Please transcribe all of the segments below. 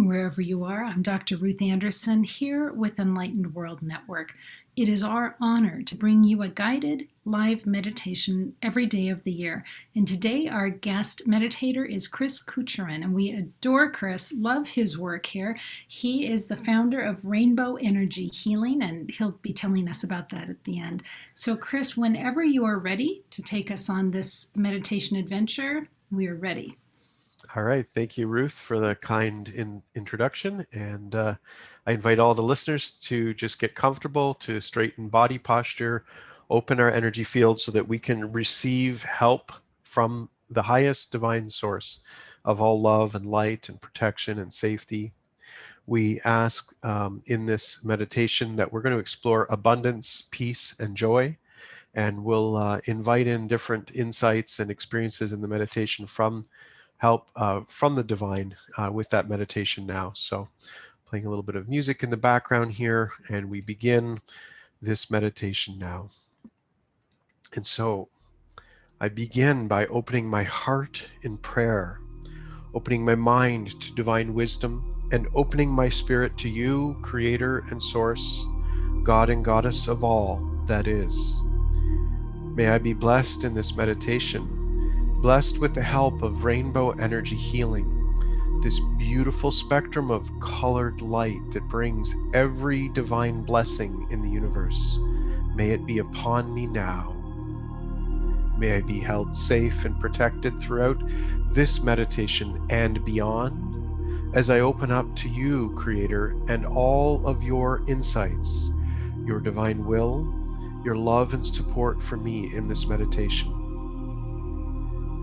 from wherever you are. I'm Dr. Ruth Anderson here with Enlightened World Network. It is our honor to bring you a guided live meditation every day of the year. And today our guest meditator is Chris Cuciurean, and we adore Chris, love his work here. He is the founder of Rainbow Energy Healing, and he'll be telling us about that at the end. So Chris, whenever you are ready to take us on this meditation adventure, we are ready. All right. Thank you, Ruth, for the kind introduction. And I invite all the listeners to just get comfortable, to straighten body posture, open our energy field so that we can receive help from the highest divine source of all love and light and protection and safety. We ask in this meditation that we're going to explore abundance, peace, and joy. And we'll invite in different insights and experiences in the meditation from help from the divine with that meditation now. So playing a little bit of music in the background here, and we begin this meditation now. And so I begin by opening my heart in prayer, opening my mind to divine wisdom, and opening my spirit to you, Creator and Source, God and Goddess of all that is. May I be blessed in this meditation, blessed with the help of rainbow energy healing, this beautiful spectrum of colored light that brings every divine blessing in the universe. May it be upon me now. May I be held safe and protected throughout this meditation and beyond, as I open up to you, Creator, and all of your insights, your divine will, your love and support for me in this meditation.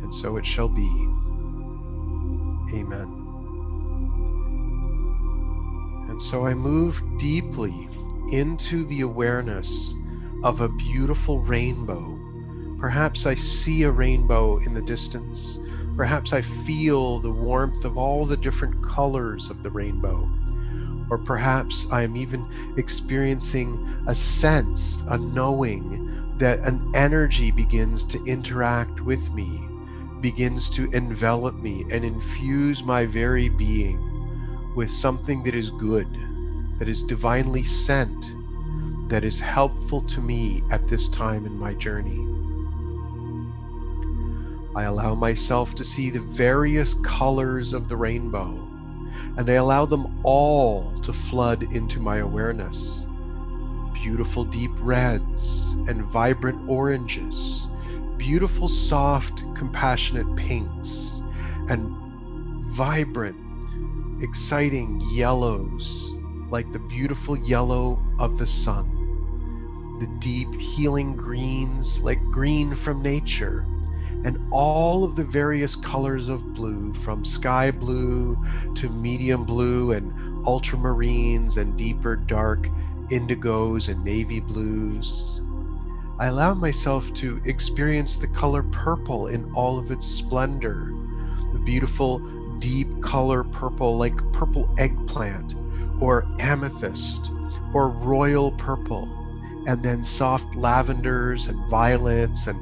And so it shall be. Amen. And so I move deeply into the awareness of a beautiful rainbow. Perhaps I see a rainbow in the distance. Perhaps I feel the warmth of all the different colors of the rainbow. Or perhaps I am even experiencing a sense, a knowing that an energy begins to interact with me, begins to envelop me and infuse my very being with something that is good, that is divinely sent, that is helpful to me at this time in my journey. I allow myself to see the various colors of the rainbow, and I allow them all to flood into my awareness. Beautiful deep reds and vibrant oranges, beautiful soft compassionate pinks, and vibrant exciting yellows like the beautiful yellow of the sun, the deep healing greens like green from nature, and all of the various colors of blue, from sky blue to medium blue and ultramarines and deeper dark indigos and navy blues. I allow myself to experience the color purple in all of its splendor, the beautiful deep color purple like purple eggplant or amethyst or royal purple, and then soft lavenders and violets and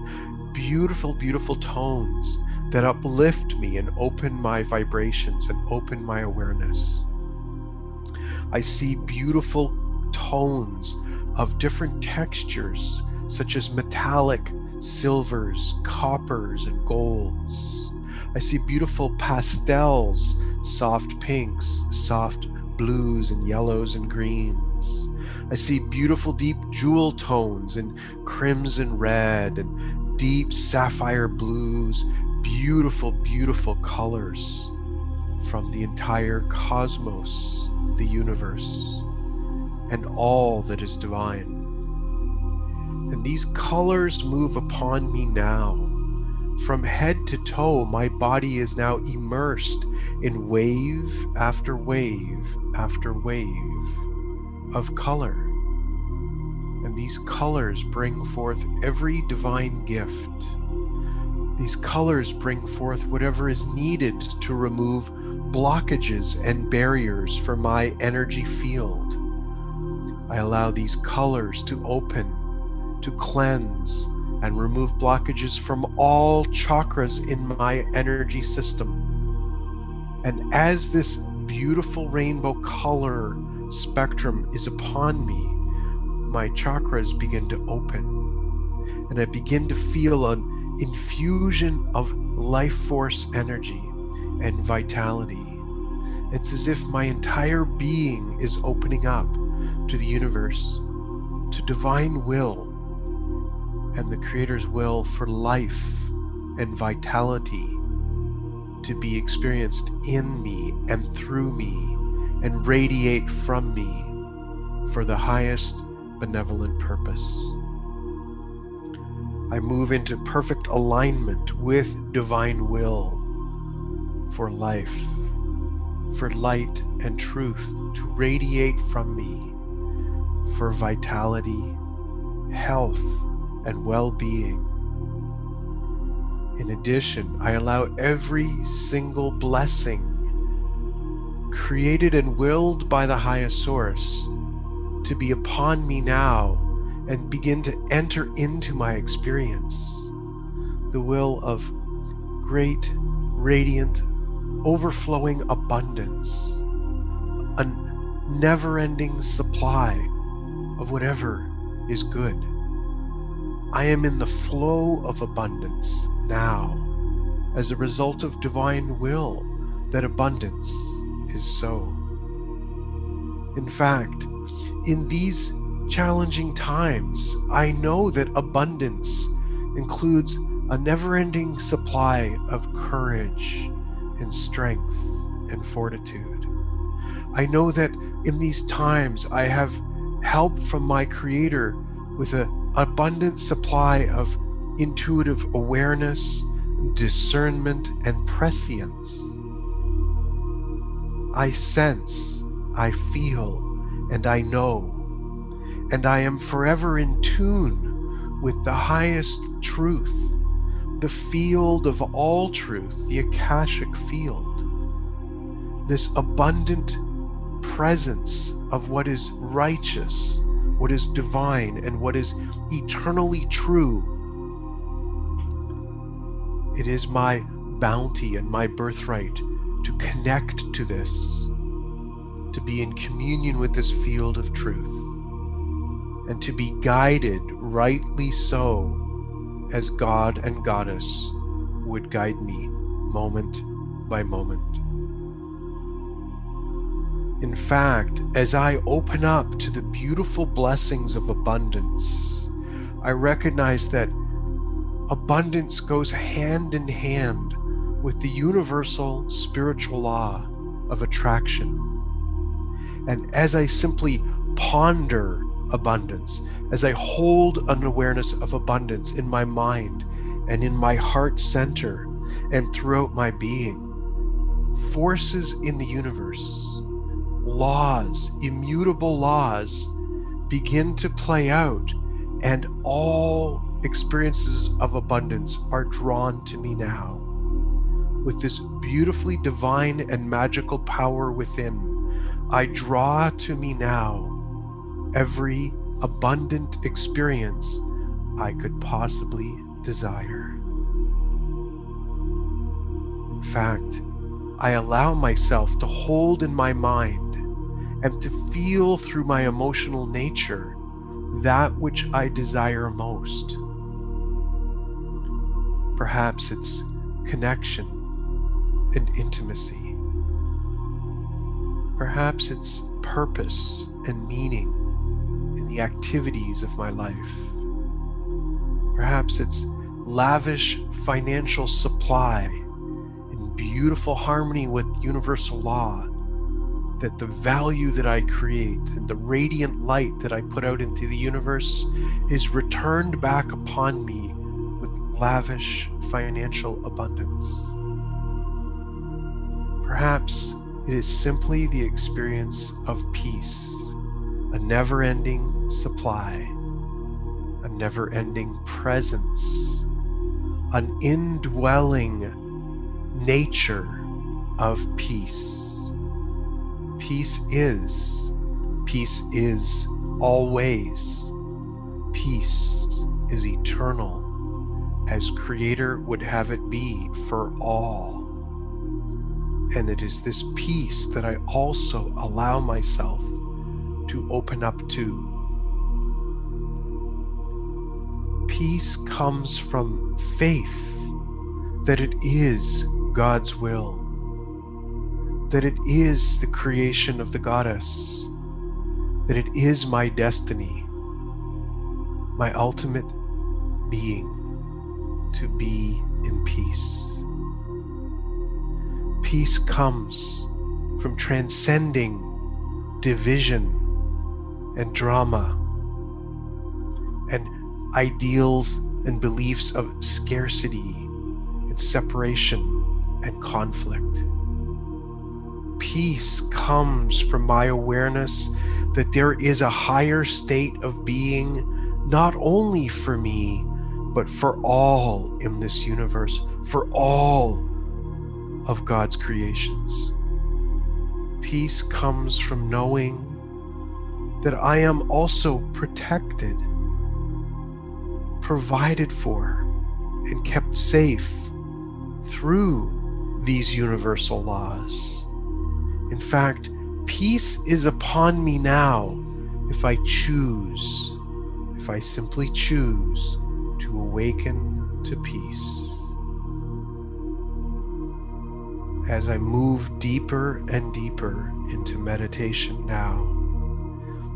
beautiful, beautiful tones that uplift me and open my vibrations and open my awareness. I see beautiful tones of different textures, such as metallic silvers, coppers, and golds. I see beautiful pastels, soft pinks, soft blues and yellows and greens. I see beautiful deep jewel tones in crimson red and deep sapphire blues, beautiful, beautiful colors from the entire cosmos, the universe, and all that is divine. And these colors move upon me now. From head to toe, my body is now immersed in wave after wave after wave of color. And these colors bring forth every divine gift. These colors bring forth whatever is needed to remove blockages and barriers for my energy field. I allow these colors to open, to cleanse, and remove blockages from all chakras in my energy system. And as this beautiful rainbow color spectrum is upon me, my chakras begin to open, and I begin to feel an infusion of life force energy and vitality. It's as if my entire being is opening up to the universe, to divine will, and the Creator's will for life and vitality to be experienced in me and through me and radiate from me for the highest benevolent purpose. I move into perfect alignment with divine will for life, for light and truth to radiate from me, for vitality, health, and well-being. In addition, I allow every single blessing created and willed by the highest source to be upon me now and begin to enter into my experience. The will of great, radiant, overflowing abundance, a never-ending supply of whatever is good. I am in the flow of abundance now as a result of divine will that abundance is so. In fact, in these challenging times, I know that abundance includes a never-ending supply of courage and strength and fortitude. I know that in these times I have help from my Creator with an abundant supply of intuitive awareness, discernment, and prescience. I sense, I feel, and I know, and I am forever in tune with the highest truth, the field of all truth, the Akashic field. This abundant presence of what is righteous, what is divine, and what is eternally true. It is my bounty and my birthright to connect to this, to be in communion with this field of truth, and to be guided rightly so as God and Goddess would guide me moment by moment. In fact, as I open up to the beautiful blessings of abundance, I recognize that abundance goes hand in hand with the universal spiritual law of attraction. And as I simply ponder abundance, as I hold an awareness of abundance in my mind and in my heart center and throughout my being, forces in the universe, laws, immutable laws, begin to play out, and all experiences of abundance are drawn to me now. With this beautifully divine and magical power within, I draw to me now every abundant experience I could possibly desire. In fact, I allow myself to hold in my mind and to feel through my emotional nature that which I desire most. Perhaps it's connection and intimacy. Perhaps it's purpose and meaning in the activities of my life. Perhaps it's lavish financial supply in beautiful harmony with universal law, that the value that I create and the radiant light that I put out into the universe is returned back upon me with lavish financial abundance. Perhaps it is simply the experience of peace, a never-ending supply, a never-ending presence, an indwelling nature of peace. Peace is always. Peace is eternal, as Creator would have it be for all. And it is this peace that I also allow myself to open up to. Peace comes from faith that it is God's will, that it is the creation of the goddess, that it is my destiny, my ultimate being, to be in peace. Peace comes from transcending division and drama and ideals and beliefs of scarcity and separation and conflict. Peace comes from my awareness that there is a higher state of being, not only for me, but for all in this universe, for all of God's creations. Peace comes from knowing that I am also protected, provided for, and kept safe through these universal laws. In fact, peace is upon me now if I choose, if I simply choose to awaken to peace. As I move deeper and deeper into meditation now,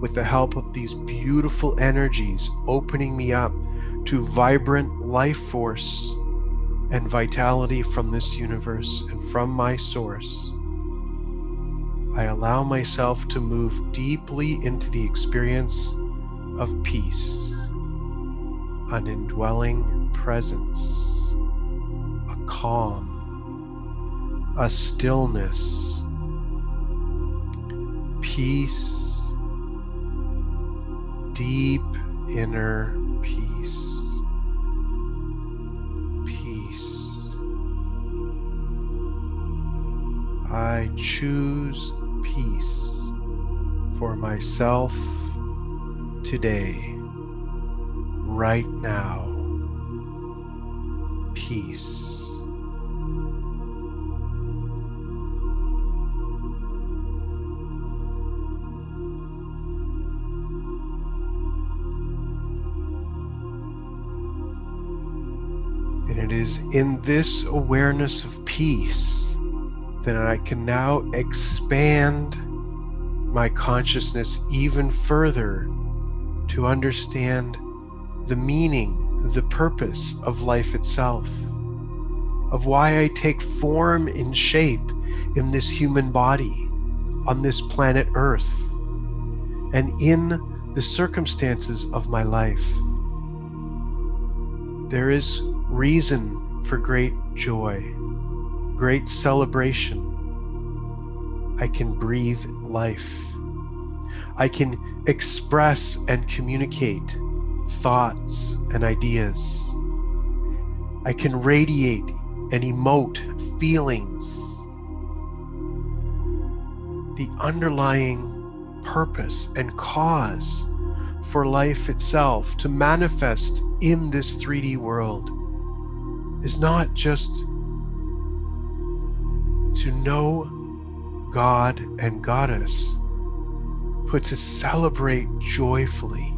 with the help of these beautiful energies opening me up to vibrant life force and vitality from this universe and from my source, I allow myself to move deeply into the experience of peace, an indwelling presence, a calm, a stillness, peace, deep inner peace, peace. I choose peace for myself today, right now. Peace. And it is in this awareness of peace that I can now expand my consciousness even further to understand the meaning, the purpose of life itself, of why I take form and shape in this human body, on this planet Earth, and in the circumstances of my life. There is reason for great joy, great celebration. I can breathe life. I can express and communicate thoughts and ideas. I can radiate and emote feelings. The underlying purpose and cause for life itself to manifest in this 3D world is not just to know God and Goddess, but to celebrate joyfully,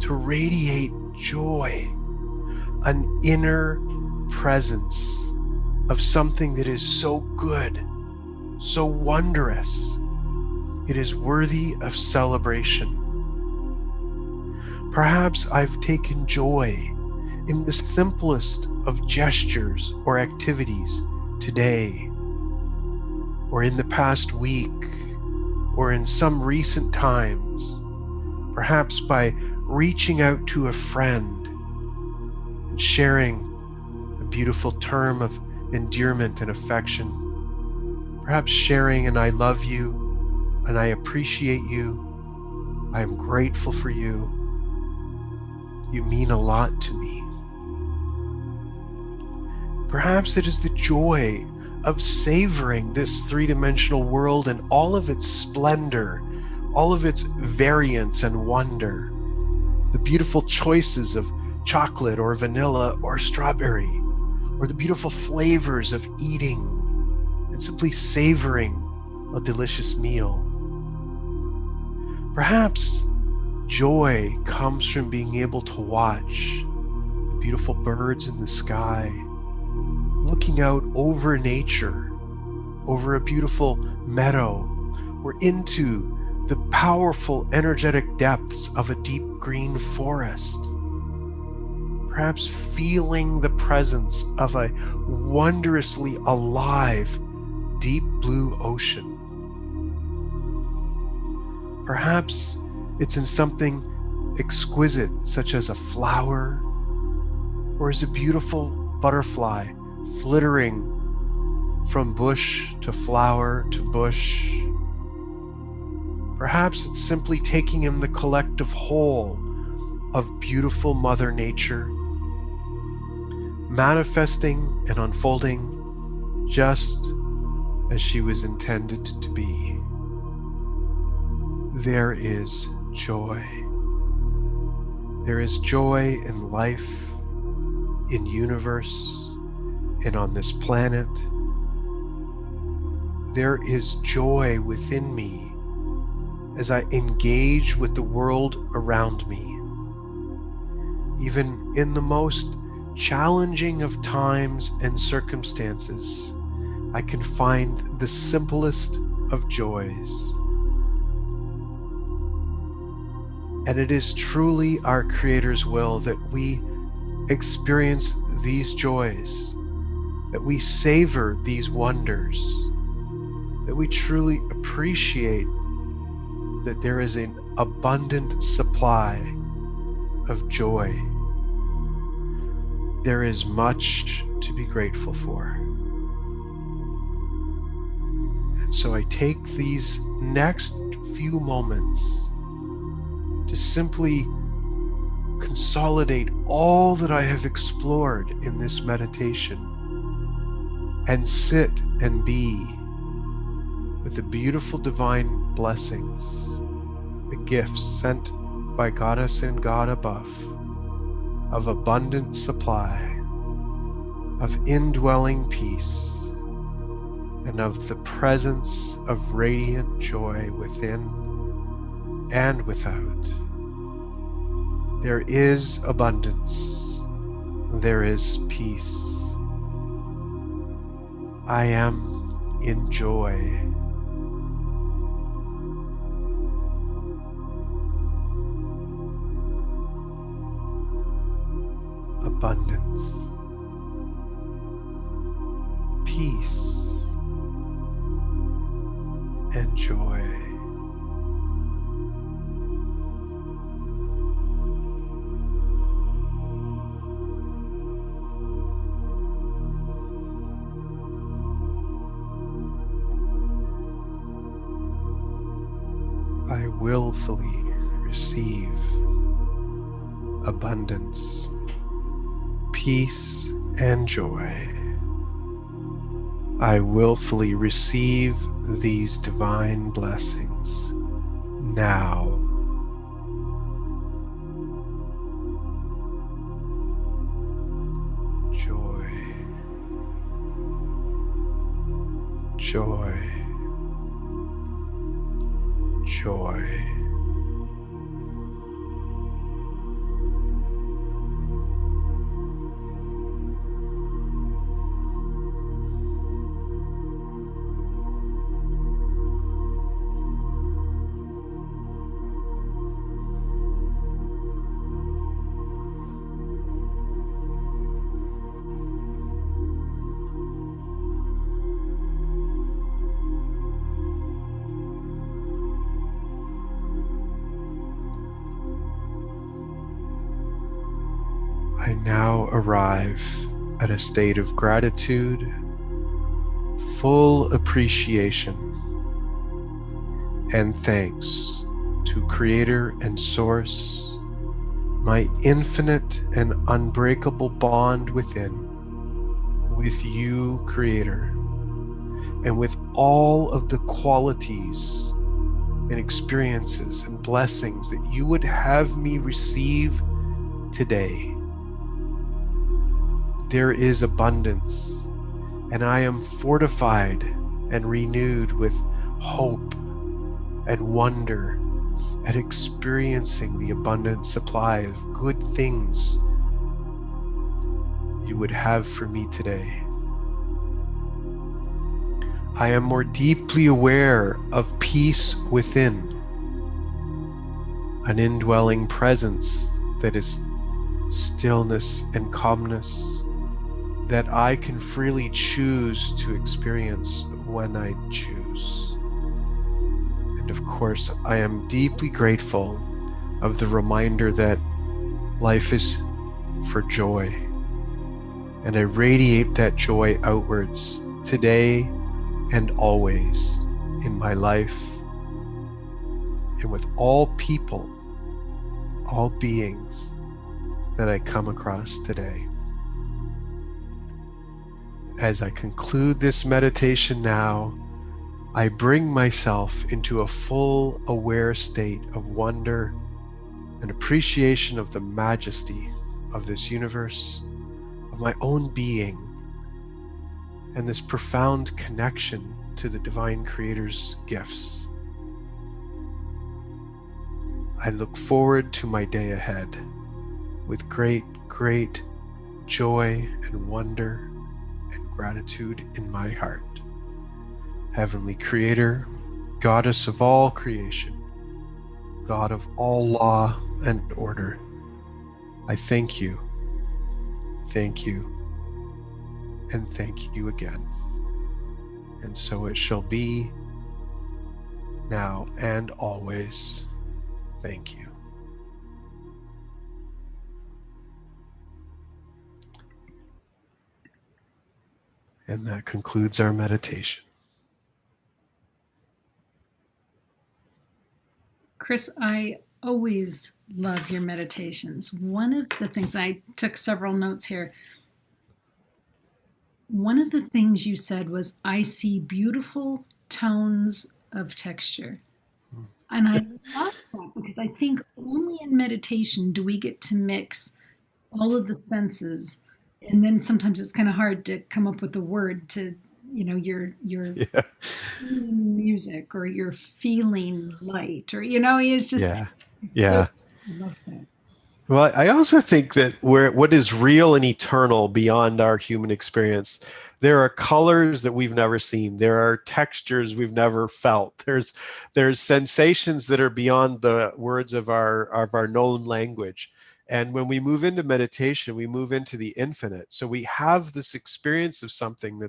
to radiate joy, an inner presence of something that is so good, so wondrous, it is worthy of celebration. Perhaps I've taken joy in the simplest of gestures or activities today, or in the past week, or in some recent times, perhaps by reaching out to a friend and sharing a beautiful term of endearment and affection, perhaps sharing an I love you and I appreciate you, I am grateful for you, you mean a lot to me. Perhaps it is the joy of savoring this three-dimensional world and all of its splendor, all of its variance and wonder, the beautiful choices of chocolate or vanilla or strawberry, or the beautiful flavors of eating and simply savoring a delicious meal. Perhaps joy comes from being able to watch the beautiful birds in the sky, looking out over nature, over a beautiful meadow, or into the powerful energetic depths of a deep green forest. Perhaps feeling the presence of a wondrously alive deep blue ocean. Perhaps it's in something exquisite, such as a flower, or as a beautiful butterfly flittering from bush to flower to bush. Perhaps it's simply taking in the collective whole of beautiful Mother Nature, manifesting and unfolding just as she was intended to be. There is joy. There is joy in life, in universe, and on this planet. There is joy within me as I engage with the world around me. Even in the most challenging of times and circumstances, I can find the simplest of joys. And it is truly our Creator's will that we experience these joys, that we savor these wonders, that we truly appreciate that there is an abundant supply of joy. There is much to be grateful for. And so I take these next few moments to simply consolidate all that I have explored in this meditation and sit and be with the beautiful divine blessings, the gifts sent by Goddess and God above, of abundant supply, of indwelling peace, and of the presence of radiant joy within and without. There is abundance. There is peace. I am in joy. Abundance, peace, and joy. I willfully receive abundance, peace, and joy. I willfully receive these divine blessings now. Joy, joy, joy. I now arrive at a state of gratitude, full appreciation, and thanks to Creator and Source, my infinite and unbreakable bond within, with you, Creator, and with all of the qualities and experiences and blessings that you would have me receive today. There is abundance, and I am fortified and renewed with hope and wonder at experiencing the abundant supply of good things you would have for me today. I am more deeply aware of peace within, an indwelling presence that is stillness and calmness that I can freely choose to experience when I choose. And of course, I am deeply grateful of the reminder that life is for joy. And I radiate that joy outwards today and always in my life and with all people, all beings that I come across today. As I conclude this meditation now, I bring myself into a full aware state of wonder and appreciation of the majesty of this universe, of my own being, and this profound connection to the Divine Creator's gifts. I look forward to my day ahead with great, great joy and wonder and gratitude in my heart. Heavenly Creator, Goddess of all creation, God of all law and order, I thank you, and thank you again. And so it shall be, now and always. Thank you. And that concludes our meditation. Chris, I always love your meditations. One of the things, I took several notes here. One of the things you said was, I see beautiful tones of texture. And I love that, because I think only in meditation do we get to mix all of the senses. And then sometimes it's kind of hard to come up with a word to, you're Yeah. feeling music, or you're feeling light, or, it's just, Yeah. it's Yeah. I love that. Well, I also think that what is real and eternal beyond our human experience, there are colors that we've never seen. There are textures we've never felt. There's sensations that are beyond the words of our known language. And when we move into meditation, we move into the infinite. So we have this experience of something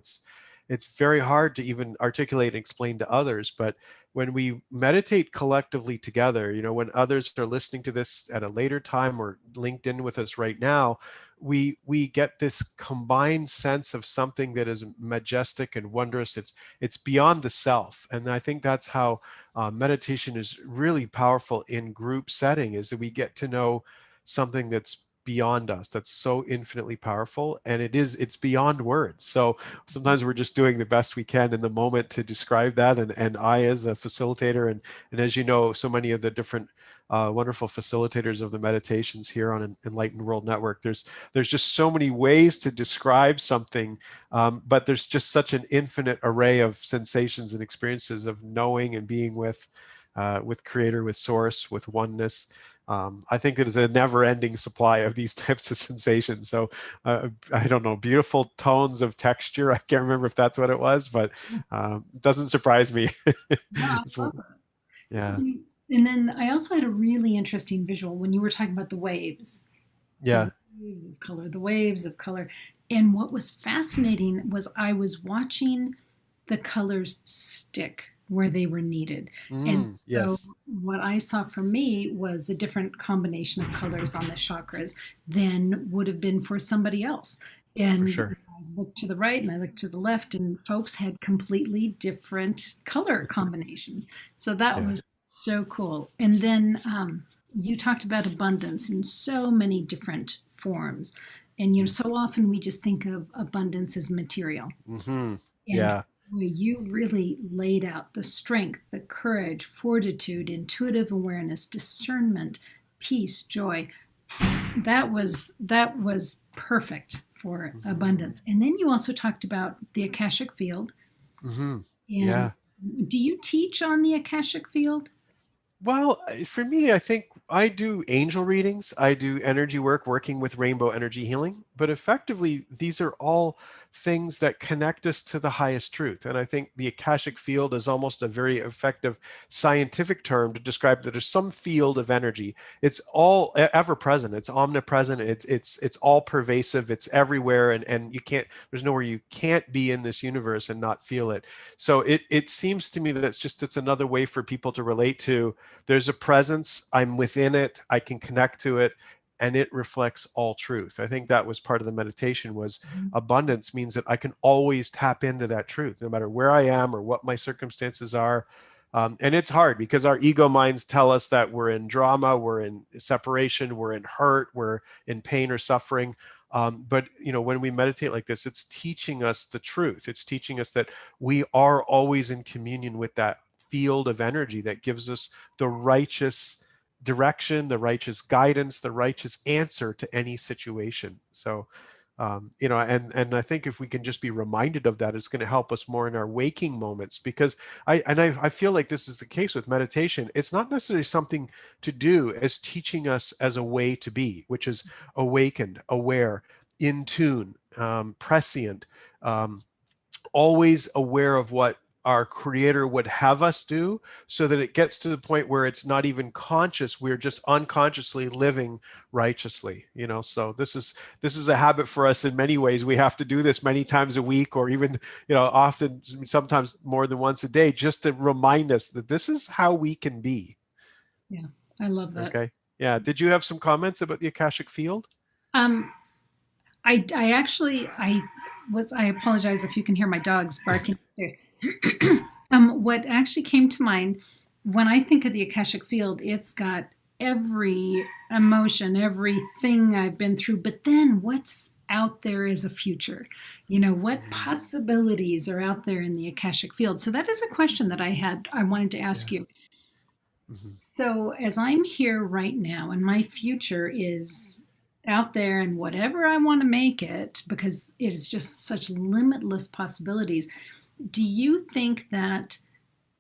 it's very hard to even articulate and explain to others. But when we meditate collectively together, when others are listening to this at a later time or linked in with us right now, we get this combined sense of something that is majestic and wondrous. It's beyond the self. And I think that's how meditation is really powerful in group setting, is that we get to know something that's beyond us, that's so infinitely powerful, and it's beyond words. So sometimes we're just doing the best we can in the moment to describe that. And I, as a facilitator, and as you know, so many of the different wonderful facilitators of the meditations here on Enlightened World Network, there's just so many ways to describe something, but there's just such an infinite array of sensations and experiences of knowing and being with Creator, with Source, with oneness. I think it is a never-ending supply of these types of sensations. So I don't know, beautiful tones of texture. I can't remember if that's what it was, but it doesn't surprise me. No, I love it. Yeah, And then I also had a really interesting visual when you were talking about the waves, yeah. the waves of color. And what was fascinating was I was watching the colors stick where they were needed. And so Yes, what I saw for me was a different combination of colors on the chakras than would have been for somebody else. for And sure. I looked to the right and I looked to the left, and folks had completely different color combinations. So that Yeah. was so cool. And then you talked about abundance in so many different forms. And so often we just think of abundance as material. Mm-hmm. And Yeah. you really laid out the strength, the courage, fortitude, intuitive awareness, discernment, peace, joy. That was perfect for Mm-hmm. abundance. And then you also talked about the Akashic field, Mm-hmm. And Yeah. do you teach on the Akashic field? Well, for me, I think I do angel readings. I do energy work, working with rainbow energy healing. But effectively, these are all things that connect us to the highest truth. And I think the Akashic field is almost a very effective scientific term to describe that there's some field of energy. It's all ever present. It's omnipresent. It's all pervasive. It's everywhere, and you can't. There's nowhere you can't be in this universe and not feel it. So it seems to me that it's another way for people to relate to. There's a presence, I'm within it, I can connect to it, and it reflects all truth. I think that was part of the meditation. Was abundance means that I can always tap into that truth no matter where I am or what my circumstances are. And it's hard because our ego minds tell us that we're in drama, we're in separation, we're in hurt, we're in pain or suffering. But when we meditate like this, it's teaching us the truth. It's teaching us that we are always in communion with that field of energy that gives us the righteous direction, the righteous guidance, the righteous answer to any situation. So, and I think if we can just be reminded of that, it's going to help us more in our waking moments. Because I feel like this is the case with meditation. It's not necessarily something to do as teaching us as a way to be, which is awakened, aware, in tune, prescient, always aware of what our creator would have us do, so that it gets to the point where it's not even conscious, we're just unconsciously living righteously. So this is a habit for us in many ways. We have to do this many times a week, or even often, sometimes more than once a day, just to remind us that this is how we can be. Yeah, I love that. Okay. Yeah, did you have some comments about the Akashic field? Um, I actually I apologize if you can hear my dogs barking. What actually came to mind when I think of the Akashic field, it's got every emotion, everything I've been through, but then what's out there is a future. What Mhm. possibilities are out there in the Akashic field? So that is a question that I wanted to ask Yeah. you. Mhm. So, as I'm here right now, and my future is out there, and whatever I want to make it, because it is just such limitless possibilities, do you think that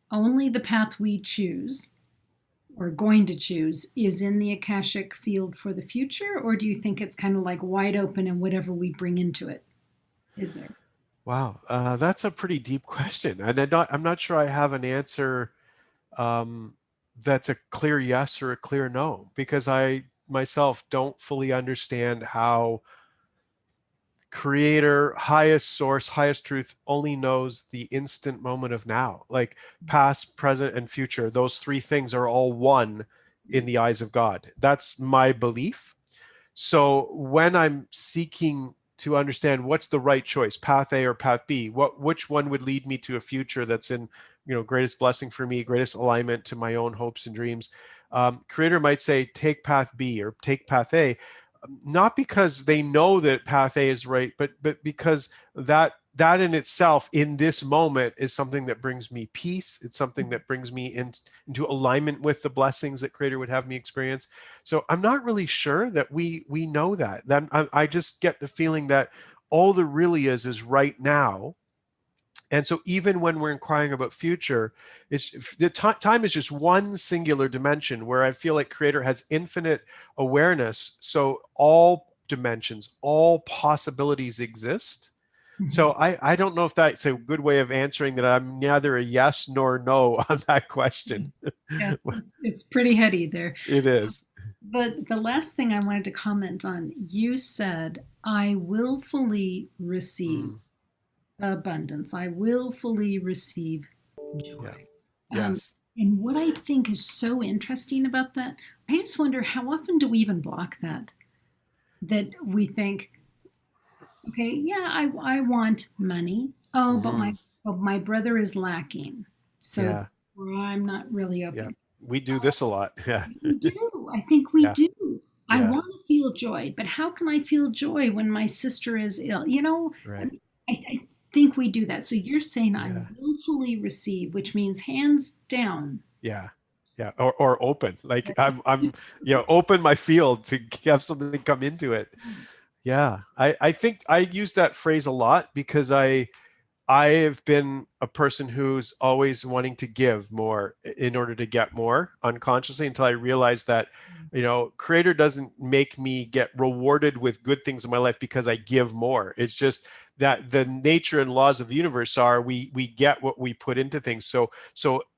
only the path we choose or going to choose is in the Akashic field for the future? Or do you think it's kind of like wide open and whatever we bring into it is there? Wow, that's a pretty deep question, and I'm not sure I have an answer um, that's a clear yes or a clear no, because I myself don't fully understand how creator, highest source, highest truth only knows the instant moment of now. Like past, present, and future, those three things are all one in the eyes of God. That's my belief. So when I'm seeking to understand what's the right choice, path A or path B, which one would lead me to a future that's in, greatest blessing for me, greatest alignment to my own hopes and dreams. Creator might say, take path B or take path A, not because they know that path A is right, but because that in itself, in this moment, is something that brings me peace. It's something that brings me into alignment with the blessings that Creator would have me experience. So I'm not really sure that we know that. I just get the feeling that all there really is right now. And so even when we're inquiring about future, it's the time is just one singular dimension where I feel like Creator has infinite awareness. So all dimensions, all possibilities exist. Mhm. So I don't know if that's a good way of answering that. I'm neither a yes nor no on that question. Yeah, it's pretty heady there. It is. But the last thing I wanted to comment on, you said, I willfully receive Mm, abundance. I willfully receive yeah. joy. Um, Yes. and what I think is so interesting about that, I just wonder how often do we even block that? That we think, okay, yeah, I want money. Oh, Hmm. but my brother is lacking, so Yeah. I'm not really Yeah. open. We do this a lot. Yeah. We do. I think we Yeah. do. I Yeah. want to feel joy, but how can I feel joy when my sister is ill? Right. I think we do that. So you're saying I Yeah. willfully receive, which means hands down. Yeah. Yeah. Or open. Like I'm open my field to have something come into it. Yeah. I think I use that phrase a lot because I have been a person who's always wanting to give more in order to get more unconsciously until I realized that, Creator doesn't make me get rewarded with good things in my life because I give more. It's just that the nature and laws of the universe are we get what we put into things. So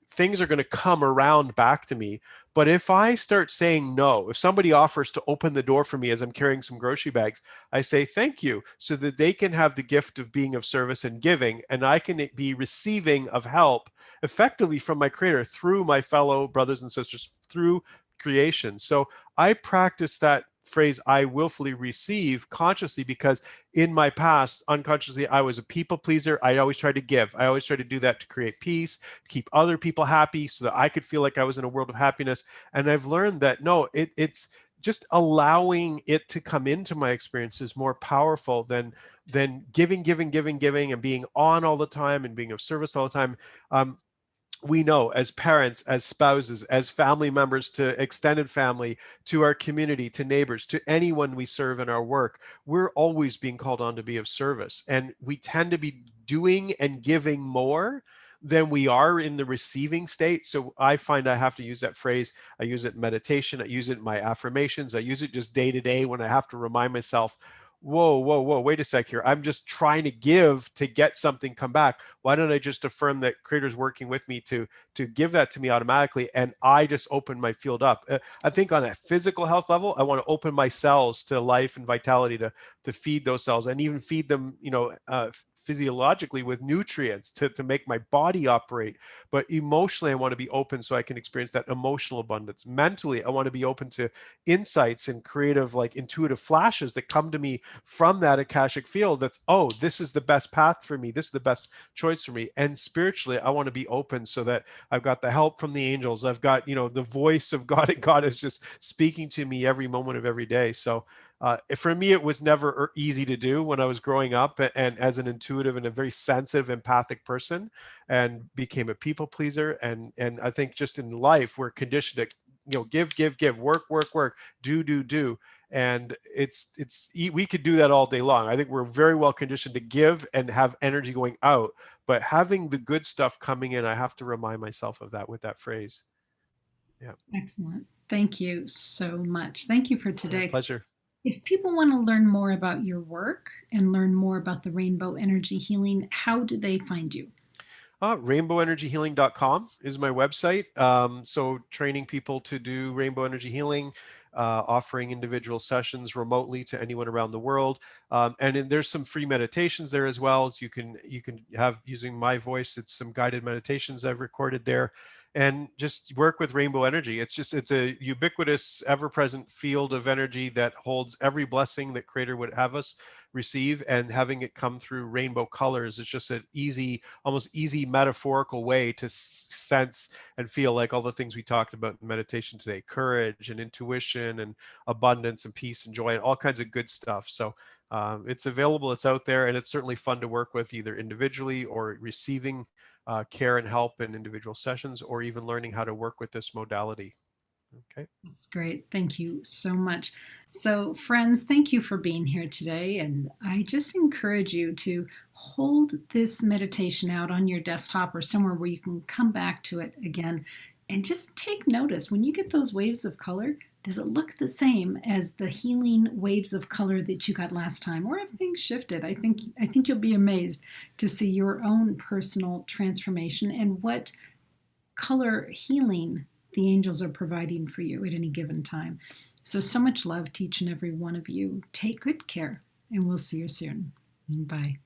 things are going to come around back to me. But if I start saying no, if somebody offers to open the door for me as I'm carrying some grocery bags, I say thank you so that they can have the gift of being of service and giving, and I can be receiving of help effectively from my creator through my fellow brothers and sisters, through creation. So I practice that phrase, I willfully receive, consciously, because in my past, unconsciously, I was a people pleaser. I always tried to give. I always tried to do that to create peace, keep other people happy so that I could feel like I was in a world of happiness. And I've learned that no, it's just allowing it to come into my experience is more powerful than giving, and being on all the time and being of service all the time. We know as parents, as spouses, as family members to extended family, to our community, to neighbors, to anyone we serve in our work, we're always being called on to be of service. And we tend to be doing and giving more than we are in the receiving state. So I find I have to use that phrase. I use it in meditation. I use it in my affirmations. I use it just day to day when I have to remind myself, whoa, wait a sec here. I'm just trying to give to get something come back. Why don't I just affirm that creator's working with me to give that to me automatically, and I just open my field up. I think on a physical health level, I want to open my cells to life and vitality to feed those cells and even feed them, physiologically with nutrients to make my body operate. But emotionally, I want to be open so I can experience that emotional abundance. Mentally, I want to be open to insights and creative, like intuitive flashes that come to me from that Akashic field. That's, oh, this is the best path for me. This is the best choice for me. And spiritually, I want to be open so that I've got the help from the angels. I've got, the voice of God, and God is just speaking to me every moment of every day. So for me, it was never easy to do when I was growing up, and as an intuitive and a very sensitive, empathic person, and became a people pleaser. And I think just in life, we're conditioned to, give, work, do. And it's we could do that all day long. I think we're very well conditioned to give and have energy going out, but having the good stuff coming in, I have to remind myself of that with that phrase. Yeah. Excellent. Thank you so much. Thank you for My today. pleasure. If people want to learn more about your work and learn more about the rainbow energy healing, how do they find you? Rainbowenergyhealing.com is my website. So training people to do rainbow energy healing, offering individual sessions remotely to anyone around the world. And then there's some free meditations there as well. So you can have, using my voice, it's some guided meditations I've recorded there. And just work with rainbow energy. It's a ubiquitous, ever-present field of energy that holds every blessing that Creator would have us receive, and having it come through rainbow colors is just an easy, almost easy metaphorical way to sense and feel like all the things we talked about in meditation today: courage and intuition and abundance and peace and joy and all kinds of good stuff. So it's available, it's out there, and it's certainly fun to work with, either individually or receiving care and help in individual sessions, or even learning how to work with this modality. Okay. That's great. Thank you so much. So, friends, thank you for being here today. And I just encourage you to hold this meditation out on your desktop or somewhere where you can come back to it again, and just take notice when you get those waves of color. Does it look the same as the healing waves of color that you got last time, or have things shifted? I think you'll be amazed to see your own personal transformation and what color healing the angels are providing for you at any given time. So much love to each and every one of you. Take good care, and we'll see you soon. Bye.